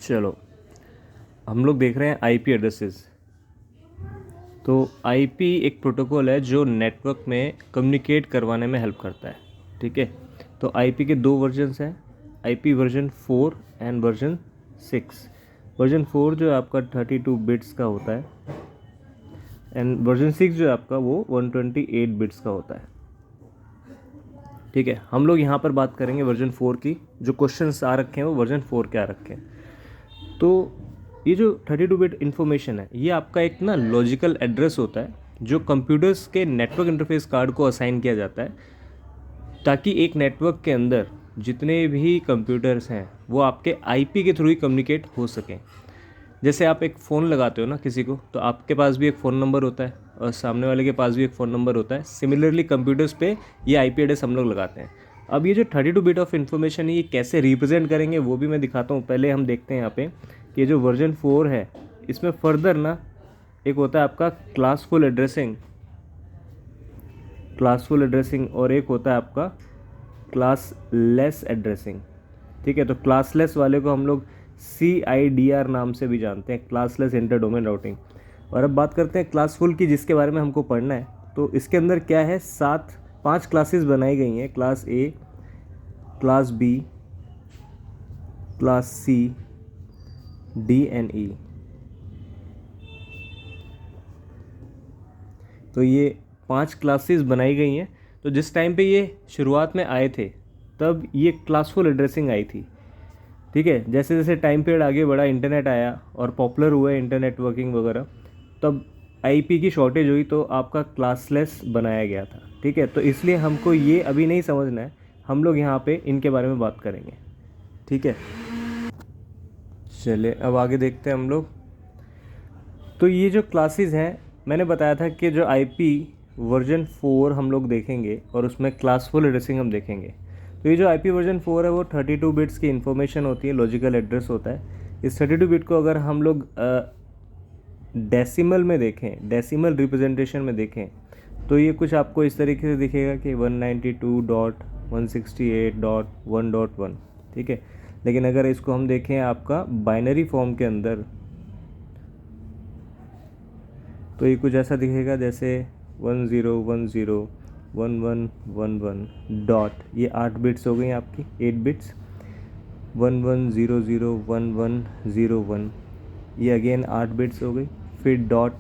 चलो, हम लोग देख रहे हैं आईपी एड्रेसेस। तो आईपी एक प्रोटोकॉल है जो नेटवर्क में कम्युनिकेट करवाने में हेल्प करता है। ठीक है, तो आईपी के दो वर्जन्स हैं, IP version 4 and version 6। Version 4 जो है आपका 32 बिट्स का होता है एंड वर्जन 6 जो है आपका वो 128 बिट्स का होता है। ठीक है, हम लोग यहाँ पर बात करेंगे वर्जन 4 की। जो क्वेश्चंस आ रखे हैं वो वर्जन 4 के आ रखे हैं। तो ये जो 32 बिट इन्फॉर्मेशन है ये आपका एक ना लॉजिकल एड्रेस होता है जो कंप्यूटर्स के नेटवर्क इंटरफेस कार्ड को असाइन किया जाता है, ताकि एक नेटवर्क के अंदर जितने भी कंप्यूटर्स हैं वो आपके आईपी के थ्रू ही कम्युनिकेट हो सकें। जैसे आप एक फ़ोन लगाते हो ना किसी को, तो आपके पास भी एक फ़ोन नंबर होता है और सामने वाले के पास भी एक फ़ोन नंबर होता है। सिमिलरली कंप्यूटर्स पे ये आईपी एड्रेस हम लोग लगाते हैं। अब ये जो 32 बिट ऑफ इन्फॉर्मेशन है ये कैसे रिप्रेजेंट करेंगे वो भी मैं दिखाता हूँ। पहले हम देखते हैं यहाँ पे कि जो वर्जन 4 है इसमें फर्दर ना एक होता है आपका क्लासफुल एड्रेसिंग और एक होता है आपका क्लासलेस एड्रेसिंग। ठीक है, तो क्लासलेस वाले को हम लोग CIDR नाम से भी जानते हैं, क्लासलेस इंटर डोमेन राउटिंग। और अब बात करते हैं क्लासफुल की, जिसके बारे में हमको पढ़ना है। तो इसके अंदर क्या है, 5 क्लासेस बनाई गई हैं, class A, class B, class C, D and E। तो ये 5 क्लासेस बनाई गई हैं। तो जिस टाइम पे ये शुरुआत में आए थे तब ये क्लासफुल एड्रेसिंग आई थी। ठीक है, जैसे जैसे टाइम पीरियड आगे बढ़ा, इंटरनेट आया और पॉपुलर हुआ इंटरनेट वर्किंग वगैरह, तब आईपी की शॉर्टेज हुई तो आपका क्लासलेस बनाया गया था। ठीक है, तो इसलिए हमको ये अभी नहीं समझना है, हम लोग यहाँ पे इनके बारे में बात करेंगे। ठीक है, चलिए अब आगे देखते हैं हम लोग। तो ये जो क्लासेस हैं, मैंने बताया था कि जो आईपी वर्जन 4 हम लोग देखेंगे और उसमें क्लासफुल एड्रेसिंग हम देखेंगे। तो ये जो आईपी वर्जन 4 है वो 32 बिट्स की इन्फॉर्मेशन होती है, लॉजिकल एड्रेस होता है। इस 32 बिट को अगर हम लोग डेसिमल में देखें, डेसिमल रिप्रेजेंटेशन में देखें, तो ये कुछ आपको इस तरीके से दिखेगा कि 192.168.1.1। ठीक है, लेकिन अगर इसको हम देखें आपका बाइनरी फॉर्म के अंदर, तो ये कुछ ऐसा दिखेगा जैसे 10101111 डॉट, ये 8 बिट्स हो गई आपकी, 8 बिट्स। 11001101, ये अगेन 8 बिट्स हो गई। फिर डॉट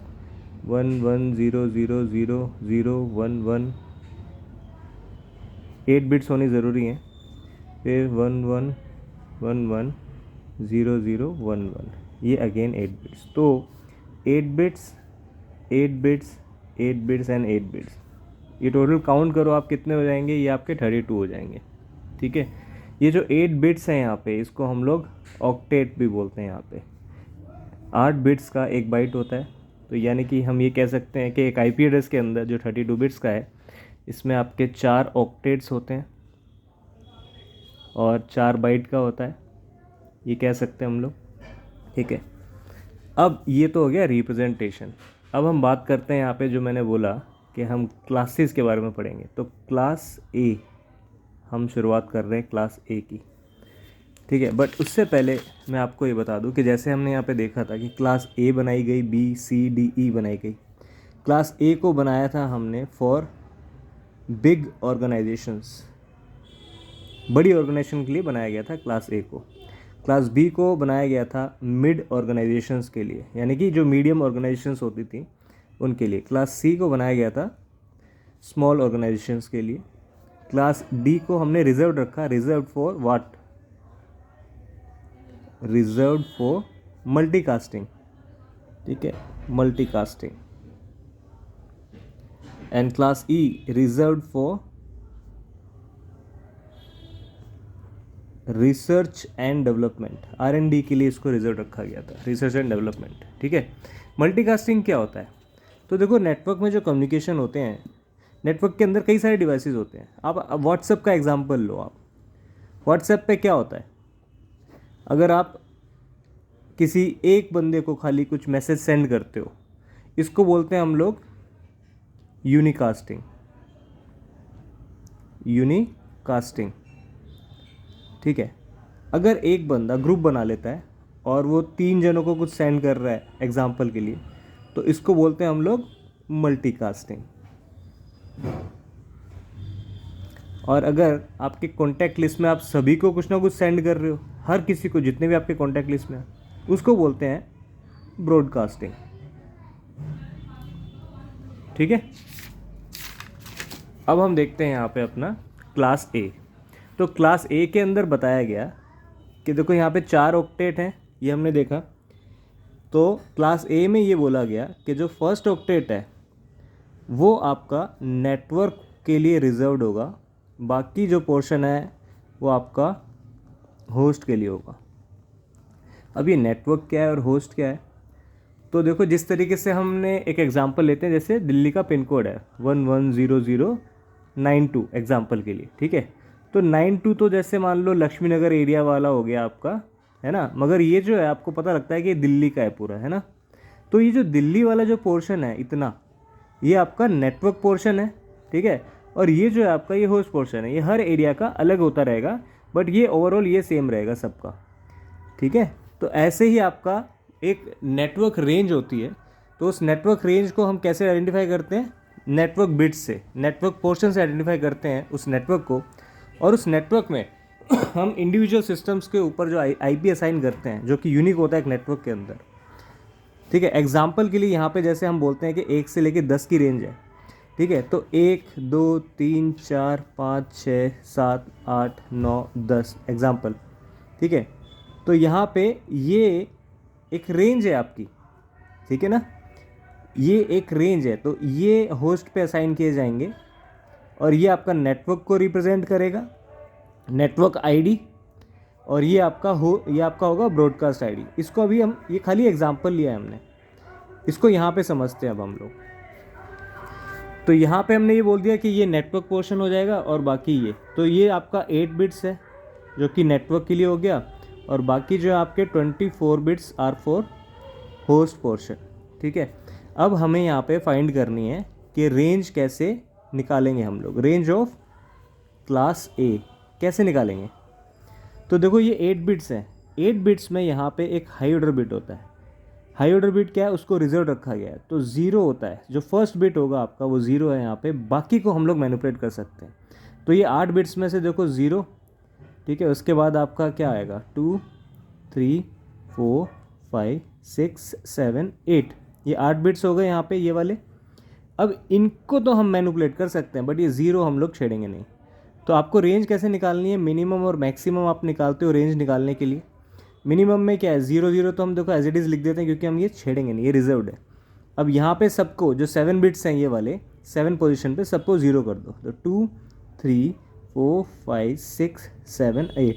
11000011, 8 बिट्स होनी ज़रूरी है। फिर 11110011, ये अगेन 8 बिट्स। तो 8 bits, 8 bits, 8 bits and 8 bits, ये टोटल काउंट करो आप कितने हो जाएंगे, ये आपके 32 हो जाएंगे। ठीक है, ये जो 8 बिट्स हैं यहाँ पे, इसको हम लोग ऑक्टेट भी बोलते हैं। यहाँ पे 8 बिट्स का एक बाइट होता है। तो यानी कि हम ये कह सकते हैं कि एक आईपी एड्रेस के अंदर जो 32 बिट्स का है, इसमें आपके 4 ऑक्टेट्स होते हैं और 4 बाइट का होता है, ये कह सकते हैं हम लोग। ठीक है, अब ये तो हो गया रिप्रेजेंटेशन। अब हम बात करते हैं यहाँ पे, जो मैंने बोला कि हम क्लासेस के बारे में पढ़ेंगे। तो क्लास A, हम शुरुआत कर रहे हैं क्लास A की। ठीक है, बट उससे पहले मैं आपको ये बता दूं कि जैसे हमने यहाँ पे देखा था कि क्लास A बनाई गई, B, C, D, E बनाई गई। क्लास A को बनाया था हमने फॉर बिग ऑर्गेनाइजेशंस, बड़ी ऑर्गेनाइजेशन के लिए बनाया गया था क्लास A को। क्लास B को बनाया गया था मिड ऑर्गेनाइजेशंस के लिए, यानी कि जो मीडियम ऑर्गेनाइजेशंस होती थी उनके लिए। क्लास C को बनाया गया था स्मॉल ऑर्गेनाइजेशंस के लिए। क्लास D को हमने रिजर्व रखा, reserve for what, reserve for multicasting. ठीक है, multicasting. And class E reserve for research and development, R&D के लिए इसको रिजर्व रखा गया था, रिसर्च एंड डेवलपमेंट। ठीक है, मल्टीकास्टिंग क्या होता है? तो देखो, नेटवर्क में जो कम्युनिकेशन होते हैं, नेटवर्क के अंदर कई सारे डिवाइसेस होते हैं। आप व्हाट्सएप का एग्जांपल लो। आप व्हाट्सएप पे क्या होता है, अगर आप किसी एक बंदे को खाली कुछ मैसेज सेंड करते हो, इसको बोलते हैं हम लोग यूनिकास्टिंग, यूनिकास्टिंग। ठीक है, अगर एक बंदा ग्रुप बना लेता है और वो 3 जनों को कुछ सेंड कर रहा है एग्जाम्पल के लिए, तो इसको बोलते हैं हम लोग मल्टीकास्टिंग। और अगर आपके कॉन्टैक्ट लिस्ट में आप सभी को कुछ ना कुछ सेंड कर रहे हो, हर किसी को, जितने भी आपके कॉन्टैक्ट लिस्ट में हैं, उसको बोलते हैं ब्रॉडकास्टिंग। ठीक है, अब हम देखते हैं यहाँ पे अपना क्लास ए। तो क्लास ए के अंदर बताया गया कि देखो यहाँ पे 4 ऑक्टेट हैं, ये हमने देखा। तो क्लास ए में ये बोला गया कि जो फर्स्ट ऑक्टेट है वो आपका नेटवर्क के लिए रिजर्व्ड होगा, बाकी जो पोर्शन है वो आपका होस्ट के लिए होगा। अब ये नेटवर्क क्या है और होस्ट क्या है, तो देखो जिस तरीके से हमने एक एग्जांपल लेते हैं, जैसे दिल्ली का पिन कोड है 110092 एग्जांपल के लिए, ठीक है। तो 92 तो जैसे मान लो लक्ष्मी नगर एरिया वाला हो गया आपका, है ना, मगर ये जो है आपको पता लगता है कि दिल्ली का है पूरा, है ना। तो ये जो दिल्ली वाला जो पोर्शन है इतना, ये आपका नेटवर्क पोर्शन है, ठीक है। और ये जो है आपका ये होस्ट पोर्शन है, ये हर एरिया का अलग होता रहेगा, बट ये ओवरऑल ये सेम रहेगा सबका, ठीक है। तो ऐसे ही आपका एक नेटवर्क रेंज होती है। तो उस नेटवर्क रेंज को हम कैसे आइडेंटिफाई करते हैं, नेटवर्क बिट्स से, नेटवर्क पोर्शन से आइडेंटिफाई करते हैं उस नेटवर्क को। और उस नेटवर्क में हम इंडिविजुअल सिस्टम्स के ऊपर जो आईपी असाइन करते हैं, जो कि यूनिक होता है एक नेटवर्क के अंदर, ठीक है। एग्जाम्पल के लिए यहाँ पे जैसे हम बोलते हैं कि 1 से लेके 10 की रेंज है, ठीक है। तो 1 2 3 4 5 6 7 8 9 10 एग्जाम्पल, ठीक है। तो यहाँ पे ये एक रेंज है आपकी, ठीक है ना, ये एक रेंज है। तो ये होस्ट पे असाइन किए जाएंगे और ये आपका नेटवर्क को रिप्रेजेंट करेगा, नेटवर्क आईडी। और ये आपका होगा ब्रॉडकास्ट आईडी। इसको अभी हम, ये खाली एग्जांपल लिया है हमने, इसको यहाँ पे समझते हैं अब हम लोग। तो यहाँ पे हमने ये बोल दिया कि ये नेटवर्क पोर्शन हो जाएगा और बाकी ये, तो ये आपका 8 बिट्स है जो कि नेटवर्क के लिए हो गया, और बाकी जो आपके 24 bits are for host portion, ठीक है। अब हमें यहाँ पे फाइंड करनी है कि रेंज कैसे निकालेंगे हम लोग, रेंज ऑफ क्लास ए कैसे निकालेंगे। तो देखो ये 8 बिट्स हैं, 8 बिट्स में यहाँ पे एक हाई ऑर्डर बिट होता है। हाई ऑर्डर बिट क्या है, उसको रिजर्व रखा गया है, तो 0 होता है। जो फर्स्ट बिट होगा आपका वो 0 है यहाँ पे, बाकी को हम लोग मैनिपुलेट कर सकते हैं। तो ये 8 बिट्स में से देखो 0, ठीक है। उसके बाद आपका क्या आएगा 2 3 4 5 6 7 8, ये 8 बिट्स हो गए यहाँ पे ये वाले। अब इनको तो हम मैनिपुलेट कर सकते हैं, बट ये 0 हम लोग छेड़ेंगे नहीं। तो आपको रेंज कैसे निकालनी है, मिनिमम और मैक्सिमम आप निकालते हो रेंज निकालने के लिए। मिनिमम में क्या है 0 0, तो हम देखो एज इट इज़ लिख देते हैं क्योंकि हम ये छेड़ेंगे नहीं, ये रिजर्व्ड है। अब यहाँ पे सबको जो 7 बिट्स हैं ये वाले 7 पोजीशन पे सबको 0 कर दो, तो 2 3 4 5 6 7 8,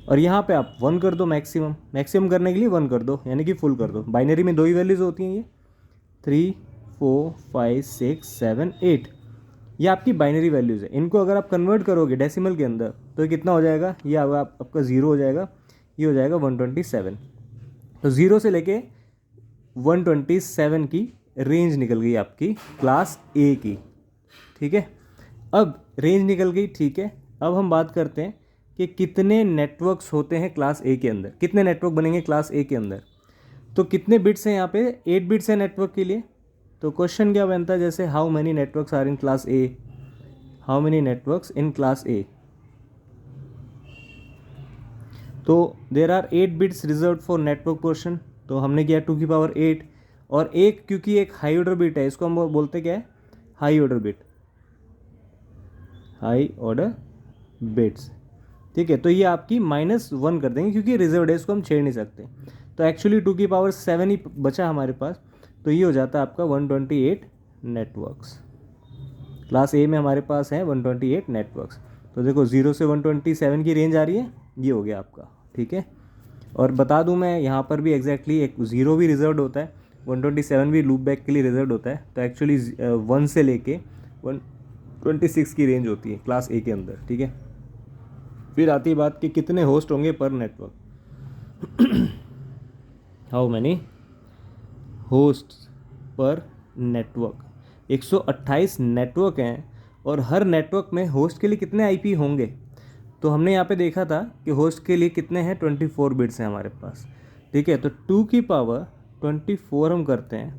और यहाँ पे आप 1 कर दो मैक्सिमम। मैक्सिमम करने के लिए 1 कर दो, यानी कि फुल कर दो। बाइनरी में 2 ही वैल्यूज़ होती हैं, ये 3 4 5 6 7 8, ये आपकी बाइनरी वैल्यूज़ है। इनको अगर आप कन्वर्ट करोगे डेसिमल के अंदर तो ये कितना हो जाएगा, ये आपका 0 हो जाएगा, ये हो जाएगा 127। तो 0 से लेके 127 की रेंज निकल गई आपकी क्लास ए की, ठीक है। अब रेंज निकल गई, ठीक है। अब हम बात करते हैं कि कितने नेटवर्क्स होते हैं क्लास ए के अंदर, कितने नेटवर्क बनेंगे क्लास ए के अंदर। तो कितने बिट्स हैं यहाँ पे, 8 बिट्स हैं नेटवर्क के लिए। तो क्वेश्चन क्या बनता है, जैसे how many networks are in class A, how many networks in class A. तो there are 8 bits reserve for network portion, तो हमने किया 2 की पावर 8, और एक क्योंकि एक हाई ऑर्डर बिट है, इसको हम बोलते क्या है, high order bit, high order bits, ठीक है। तो ये आपकी -1 कर देंगे क्योंकि रिजर्व है, इसको हम छेड़ नहीं सकते। तो एक्चुअली 2 की पावर 7 ही बचा हमारे पास, तो ये हो जाता है आपका 128 नेटवर्क्स। क्लास ए में हमारे पास है 128 नेटवर्क्स। तो देखो 0 से 127 की रेंज आ रही है, ये हो गया आपका, ठीक है। और बता दूं मैं यहाँ पर भी एग्जैक्टली एक 0 भी रिजर्व होता है, 127 भी लूप बैक के लिए रिजर्व होता है। तो एक्चुअली 1 से लेके 126 की रेंज होती है क्लास ए के अंदर, ठीक है। फिर आती है बात कि कितने होस्ट होंगे पर नेटवर्क, हाउ मैनी होस्ट पर नेटवर्क। 128 नेटवर्क हैं और हर नेटवर्क में होस्ट के लिए कितने आईपी होंगे। तो हमने यहाँ पे देखा था कि होस्ट के लिए कितने हैं, 24 बिट्स हैं हमारे पास। ठीक है। तो 2 की पावर 24 हम करते हैं,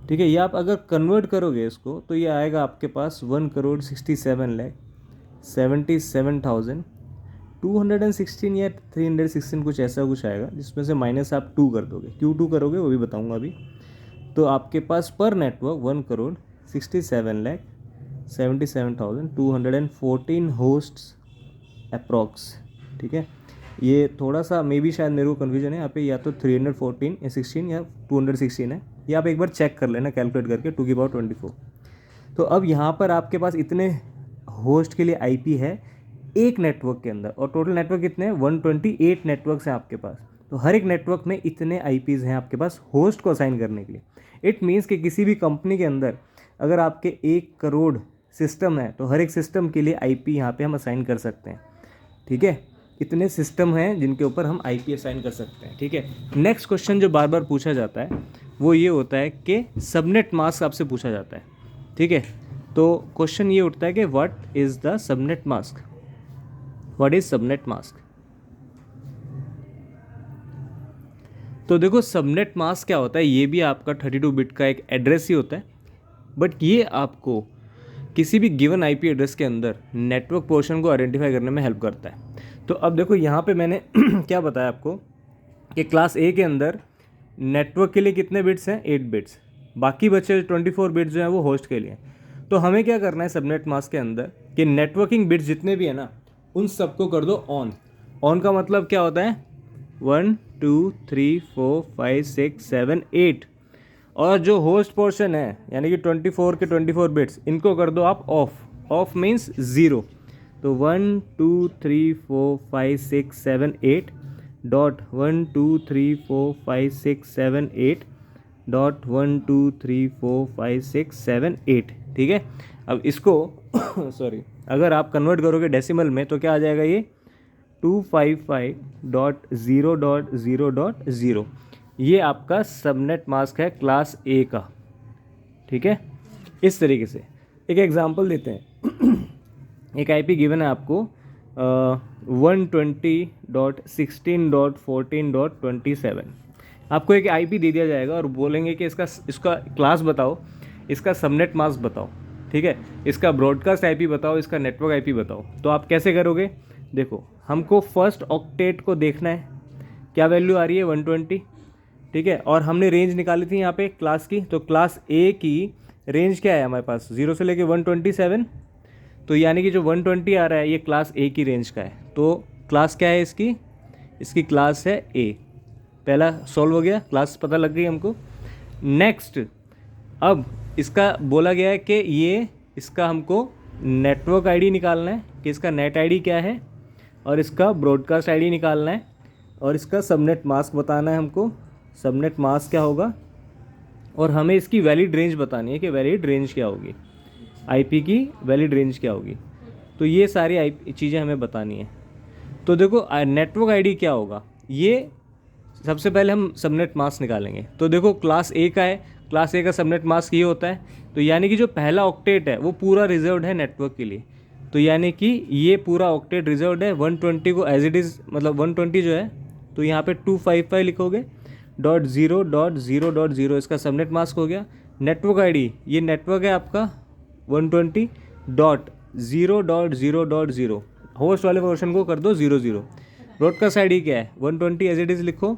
ठीक है। ये आप अगर कन्वर्ट करोगे इसको तो ये आएगा आपके पास 1,67,77,216 या 316 कुछ ऐसा कुछ आएगा, जिसमें से माइनस आप 2 कर दोगे। क्यों 2 करोगे वो भी बताऊंगा अभी। तो आपके पास पर नेटवर्क 1,67,77,214 होस्ट्स अप्रॉक्स, ठीक है। ये थोड़ा सा मे बी शायद मेरे को कन्फ्यूजन है यहाँ पे, या तो 314 या 16 या 216 है। ये आप एक बार चेक कर लेना कैलकुलेट करके, 2 की पावर 24। तो अब यहाँ पर आपके पास इतने होस्ट के लिए आईपी है एक नेटवर्क के अंदर, और टोटल नेटवर्क कितने हैं, 128 नेटवर्क्स हैं आपके पास। तो हर एक नेटवर्क में इतने आईपीज़ हैं आपके पास होस्ट को असाइन करने के लिए। इट मीन्स कि किसी भी कंपनी के अंदर अगर आपके 1 करोड़ सिस्टम है तो हर एक सिस्टम के लिए आईपी यहाँ पे हम असाइन कर सकते हैं, ठीक है। इतने सिस्टम हैं जिनके ऊपर हम आईपी असाइन कर सकते हैं, ठीक है। नेक्स्ट क्वेश्चन जो बार बार पूछा जाता है वो ये होता है कि सबनेट मास्क आपसे पूछा जाता है, ठीक है। तो क्वेश्चन ये उठता है कि what is the subnet mask, what is subnet mask. तो देखो सबनेट मास्क क्या होता है, ये भी आपका 32 बिट का एक एड्रेस ही होता है, बट ये आपको किसी भी गिवन आईपी एड्रेस के अंदर नेटवर्क पोर्शन को आइडेंटिफाई करने में हेल्प करता है। तो अब देखो यहाँ पे मैंने क्या बताया आपको कि क्लास ए के अंदर नेटवर्क के लिए कितने बिट्स हैं, 8 बिट्स, बाकी बचे 24 बिट्स जो हैं वो होस्ट के लिए। तो हमें क्या करना है सबनेट मास्क के अंदर कि नेटवर्किंग बिट्स जितने भी है ना उन सबको कर दो ऑन। ऑन का मतलब क्या होता है, 1 2 3 4 5 6 7 8, और जो होस्ट पोर्शन है यानी कि 24 के 24 बिट्स इनको कर दो आप ऑफ। Of means zero. तो 1 2 3 4 5 6 7 8 डॉट 1 2 3 4 5 6 7 8 डॉट 1 2 3 4 5 6 7 8, ठीक है। अब इसको सॉरी अगर आप कन्वर्ट करोगे डेसिमल में तो क्या आ जाएगा, ये 255.0.0.0। ये आपका सबनेट मास्क है क्लास ए का, ठीक है। इस तरीके से एक एग्जांपल देते हैं। एक आईपी गिवन है आपको 120.16.14.27। आपको एक आईपी दे दिया जाएगा और बोलेंगे कि इसका क्लास बताओ, इसका सबनेट मास्क बताओ, ठीक है, इसका ब्रॉडकास्ट आईपी बताओ, इसका नेटवर्क आईपी बताओ। तो आप कैसे करोगे, देखो हमको फर्स्ट ऑक्टेट को देखना है, क्या वैल्यू आ रही है 120, ठीक है। और हमने रेंज निकाली थी यहाँ पे क्लास की, तो क्लास ए की रेंज क्या है हमारे पास, 0 से लेके 127। तो यानी कि जो 120 आ रहा है ये क्लास ए की रेंज का है। तो क्लास क्या है इसकी क्लास है ए। पहला सॉल्व हो गया, क्लास पता लग गई हमको। नेक्स्ट अब इसका बोला गया है कि ये इसका हमको नेटवर्क आईडी निकालना है कि इसका नेट आईडी क्या है, और इसका ब्रॉडकास्ट आईडी निकालना है, और इसका सबनेट मास्क बताना है हमको, सबनेट मास्क क्या होगा, और हमें इसकी वैलिड रेंज बतानी है कि वैलिड रेंज क्या होगी, आईपी की वैलिड रेंज क्या होगी। तो ये सारी आईपी चीज़ें हमें बतानी है। तो देखो नेटवर्क आईडी क्या होगा, ये सबसे पहले हम सबनेट मास्क निकालेंगे। तो देखो क्लास ए का है, क्लास ए का सबनेट मास्क ये होता है। तो यानी कि जो पहला ऑक्टेट है वो पूरा रिजर्व्ड है नेटवर्क के लिए। तो यानी कि ये पूरा ऑक्टेट रिजर्व्ड है। 120 को एज इट इज़ मतलब 120 जो है तो यहाँ पे 255 लिखोगे .0.0.0 इसका सबनेट मास्क हो गया। नेटवर्क आईडी ये नेटवर्क है आपका 120.0.0.0, होस्ट वाले पोर्शन को कर दो 00। ब्रॉडकास्ट आईडी क्या है 120 एज इट इज़ लिखो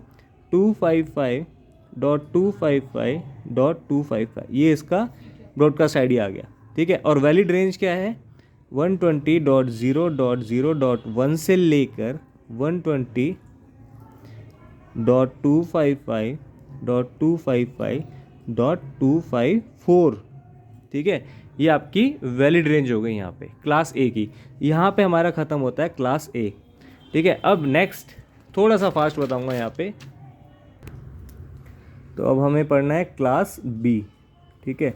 255.255.255, ये इसका ब्रॉडकास्ट आईडी आ गया, ठीक है। और वैलिड रेंज क्या है 120.0.0.1 से लेकर 120.255.255.254, ठीक है। ये आपकी वैलिड रेंज हो गई यहाँ पे क्लास ए की। यहाँ पे हमारा ख़त्म होता है क्लास ए, ठीक है। अब नेक्स्ट थोड़ा सा फास्ट बताऊँगा यहाँ पे। तो अब हमें पढ़ना है क्लास बी, ठीक है।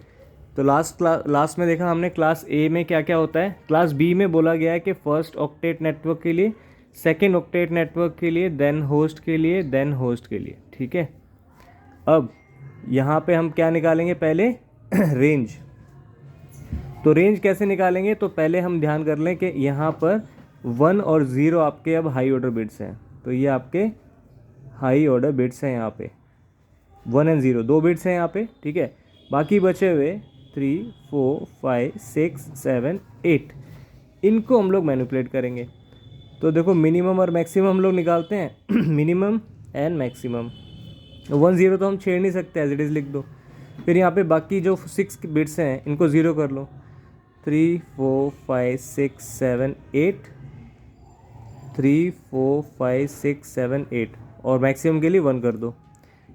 तो लास्ट में देखा हमने क्लास ए में क्या क्या होता है। क्लास बी में बोला गया है कि फर्स्ट ऑक्टेट नेटवर्क के लिए, सेकेंड ऑक्टेट नेटवर्क के लिए, देन होस्ट के लिए, देन होस्ट के लिए, ठीक है। अब यहाँ पे हम क्या निकालेंगे पहले रेंज। तो रेंज कैसे निकालेंगे, तो पहले हम ध्यान कर लें कि यहाँ पर 1 और 0 आपके अब हाई ऑर्डर बिट्स हैं। तो ये आपके हाई ऑर्डर बिट्स हैं यहाँ पे, 1 एंड 0 2 बिट्स हैं यहाँ पे, ठीक है। बाकी बचे हुए 3 4 5 6 7 8, इनको हम लोग मैनिपुलेट करेंगे। तो देखो मिनिमम और मैक्सिमम हम लोग निकालते हैं मिनिमम एंड मैक्सिमम। 1 0 तो हम छेड़ नहीं सकते, एज इट इज़ लिख दो। फिर यहाँ पे बाकी जो 6 बिट्स हैं इनको 0 कर लो, 3 4 5 6 7 8, 3 4 5 6 7 8, और मैक्सिमम के लिए 1 कर दो।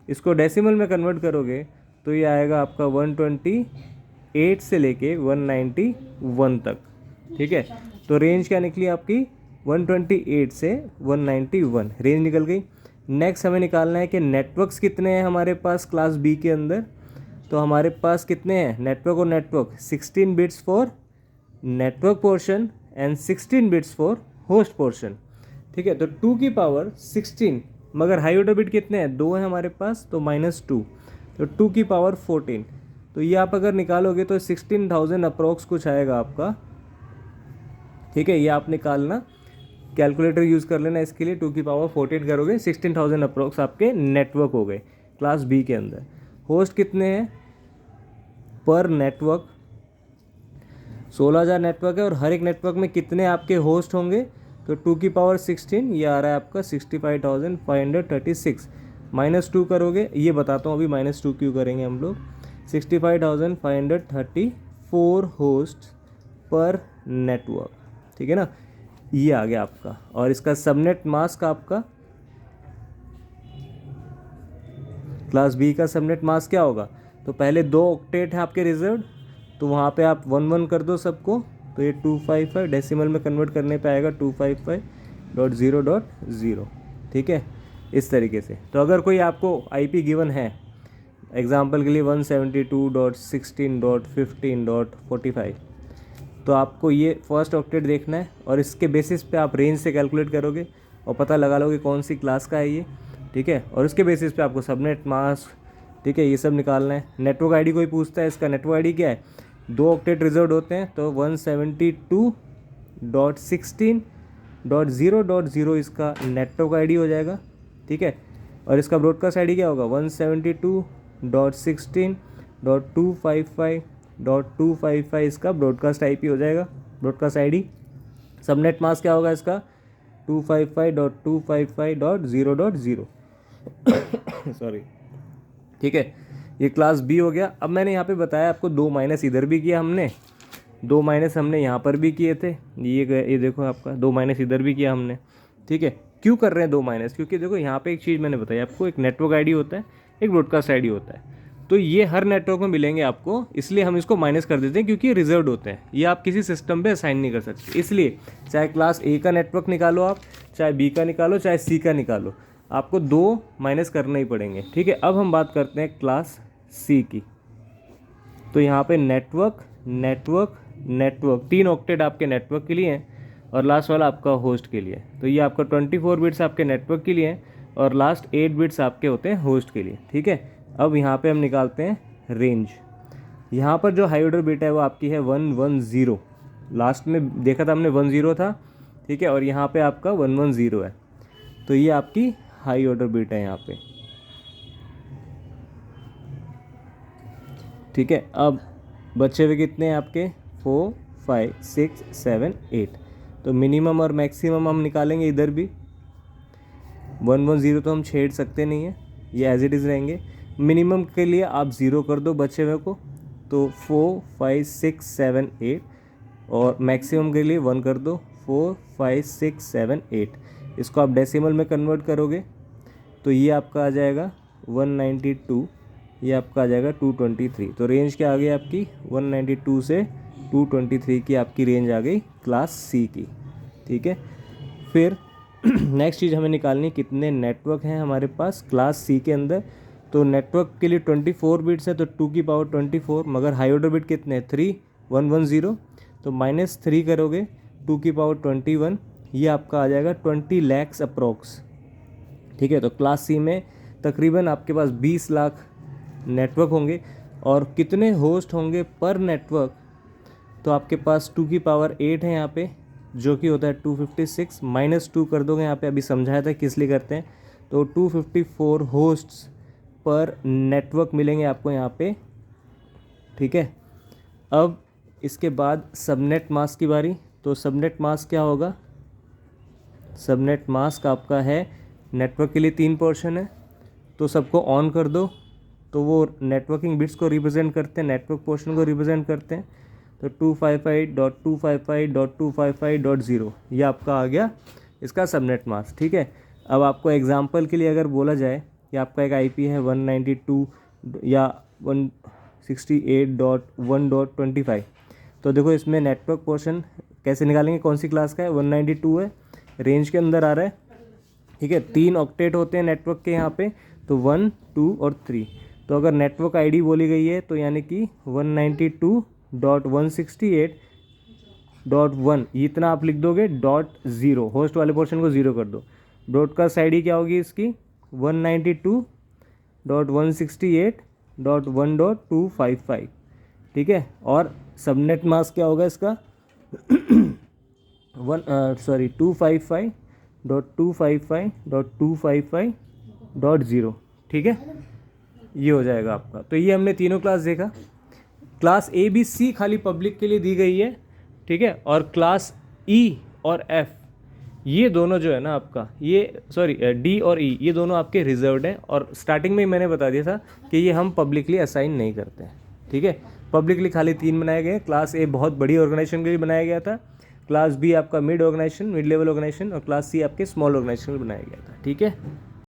इसको डेसिमल में कन्वर्ट करोगे तो ये आएगा आपका 128 से लेके 191 तक, ठीक है। तो रेंज क्या निकली आपकी, 128 से 191 रेंज निकल गई। नेक्स्ट हमें निकालना है कि नेटवर्क्स कितने हैं हमारे पास क्लास बी के अंदर। तो हमारे पास कितने हैं नेटवर्क और network, 16 bits for network portion and 16 bits for host portion, ठीक है। तो 2 की पावर 16, मगर हाई ऑर्डर बिट कितने हैं, 2 हैं हमारे पास, तो -2, तो 2 की पावर 14। तो ये आप अगर निकालोगे तो 16,000 अप्रोक्स कुछ आएगा आपका, ठीक है। ये आप निकालना, कैलकुलेटर यूज़ कर लेना इसके लिए। 2 की पावर 14 करोगे 16,000 अप्रोक्स आपके नेटवर्क हो गए क्लास बी के अंदर। होस्ट कितने हैं पर नेटवर्क, 16,000 नेटवर्क है और हर एक नेटवर्क में कितने आपके होस्ट होंगे, तो 2 की पावर 16, ये आ रहा है आपका 65,536। -2 करोगे, ये बताता हूँ अभी -2 क्यों करेंगे हम लोग। 65,534 होस्ट पर नेटवर्क, ठीक है ना। ये आ गया आपका, और इसका सबनेट मास्क आपका क्लास बी का सबनेट मास्क क्या होगा, तो पहले 2 ऑक्टेट है आपके रिजर्व, तो वहाँ पे आप 1 1 कर दो सबको, तो ये 255 डेसिमल में कन्वर्ट करने पे आएगा 255.0.0, ठीक है, इस तरीके से। तो अगर कोई आपको आईपी गिवन है एग्जांपल के लिए 172.16.15.45, तो आपको ये फर्स्ट ऑक्टेट देखना है और इसके बेसिस पे आप रेंज से कैलकुलेट करोगे और पता लगा लोगे कौन सी क्लास का है ये, ठीक है। और उसके बेसिस पे आपको सबनेट मास्क, ठीक है, ये सब निकालना है। नेटवर्क आईडी कोई पूछता है, इसका नेटवर्क आईडी क्या है, 2 ऑक्टेट रिजर्व होते हैं, तो 172.16.0.0 इसका नेटवर्क आईडी हो जाएगा, ठीक है। और इसका ब्रॉडकास्ट आईडी क्या होगा, 172.16.255.255 इसका ब्रॉडकास्ट आईपी हो जाएगा, ब्रॉडकास्ट आईडी। सबनेट मास्क क्या होगा इसका, 255.255.0.0 सॉरी, ठीक है। ये क्लास बी हो गया। अब मैंने यहाँ पे बताया आपको 2 माइनस इधर भी किया हमने, 2 माइनस हमने यहाँ पर भी किए थे, ये देखो आपका 2 माइनस इधर भी किया हमने, ठीक है। क्यों कर रहे हैं 2 माइनस, क्योंकि देखो यहाँ पे एक चीज़ मैंने बताई आपको, एक नेटवर्क आईडी होता है, एक ब्रॉडकास्ट आईडी होता है, तो ये हर नेटवर्क में मिलेंगे आपको, इसलिए हम इसको माइनस कर देते हैं क्योंकि ये रिजर्व्ड होते हैं, ये आप किसी सिस्टम पे असाइन नहीं कर सकते। इसलिए चाहे क्लास ए का नेटवर्क निकालो आप, चाहे बी का निकालो, चाहे सी का निकालो, आपको 2 माइनस करने ही पड़ेंगे, ठीक है। अब हम बात करते हैं क्लास सी की। तो यहाँ पे नेटवर्क नेटवर्क नेटवर्क 3 ऑक्टेट आपके नेटवर्क के लिए हैं और लास्ट वाला आपका होस्ट के लिए। तो ये आपका 24 बिट्स आपके नेटवर्क के लिए हैं और लास्ट 8 बिट्स आपके होते हैं होस्ट के लिए, ठीक है। अब यहाँ पे हम निकालते हैं रेंज। यहाँ पर जो हाई ऑर्डर बिट है वो आपकी है 110, लास्ट में देखा था हमने 10 था, ठीक है, और यहाँ पे आपका 110 है, तो ये आपकी हाई ऑर्डर बिट है यहाँ पे, ठीक है। अब बचे हुए कितने हैं आपके, 4 5 6 7 8, तो मिनिमम और मैक्सिमम हम निकालेंगे इधर भी। 110 तो हम छेड़ सकते नहीं हैं, ये एज इट इज़ रहेंगे। मिनिमम के लिए आप 0 कर दो बचे हुए को, तो 4 5 6 7 8, और मैक्सिमम के लिए 1 कर दो, 4 5 6 7 8। इसको आप डेसिमल में कन्वर्ट करोगे तो ये आपका आ जाएगा 192, ये आपका आ जाएगा 223। तो रेंज क्या आ गई आपकी, 192 से 223 की आपकी रेंज आ गई क्लास सी की, ठीक है। फिर नेक्स्ट चीज़ हमें निकालनी, कितने नेटवर्क हैं हमारे पास क्लास सी के अंदर। तो नेटवर्क के लिए 24 बिट्स है, तो 2 की पावर 24, मगर हाई ऑर्डर बिट कितने हैं, 3 110, तो -3 करोगे 2 की पावर 21, ये आपका आ जाएगा 20 लाख अप्रोक्स, ठीक है। तो क्लास सी में तकरीबन आपके पास 20 लाख नेटवर्क होंगे और कितने होस्ट होंगे पर नेटवर्क, तो आपके पास 2 की पावर 8 है यहाँ पे, जो कि होता है 256, -2 कर दोगे यहाँ पे, अभी समझाया था किस लिए करते हैं, तो 254 होस्ट्स पर नेटवर्क मिलेंगे आपको यहाँ पे, ठीक है। अब इसके बाद सबनेट मास्क की बारी। तो सबनेट मास्क क्या होगा, सबनेट मास्क आपका है नेटवर्क के लिए 3 पोर्शन है, तो सबको ऑन कर दो, तो वो नेटवर्किंग बिट्स को रिप्रेजेंट करते हैं, नेटवर्क पोर्शन को रिप्रेजेंट करते हैं। तो 255.255.255.0 ये आपका आ गया इसका सबनेट मास्क, ठीक है। अब आपको एग्जांपल के लिए अगर बोला जाए कि आपका एक आईपी है 192 या 168.1.25, तो देखो इसमें नेटवर्क पोर्शन कैसे निकालेंगे, कौन सी क्लास का है, 192 है, रेंज के अंदर आ रहा है, ठीक है। 3 ऑक्टेट होते हैं नेटवर्क के यहाँ पे, तो 1, 2 और 3। तो अगर नेटवर्क आईडी बोली गई है तो यानी कि 192.168.1 इतना आप लिख दोगे, .0 होस्ट वाले पोर्शन को 0 कर दो। ब्रॉडकास्ट आईडी क्या होगी इसकी, 192.168.1.255, ठीक है। और सबनेट मास्क क्या होगा इसका 255.255.255.0, ठीक है, ये हो जाएगा आपका। तो ये हमने तीनों क्लास देखा। क्लास ए बी सी खाली पब्लिक के लिए दी गई है, ठीक है। और क्लास ई और एफ ये दोनों जो है ना आपका, ये सॉरी डी और ई ये दोनों आपके रिजर्व्ड हैं, और स्टार्टिंग में ही मैंने बता दिया था कि ये हम पब्लिकली असाइन नहीं करते हैं, ठीक है। पब्लिकली खाली 3 बनाए गए। क्लास ए बहुत बड़ी ऑर्गेनाइजेशन के लिए बनाया गया था, क्लास बी आपका mid organisation, mid level organisation, और क्लास सी आपके स्मॉल ऑर्गेनाइजेशन बनाया गया था, ठीक है।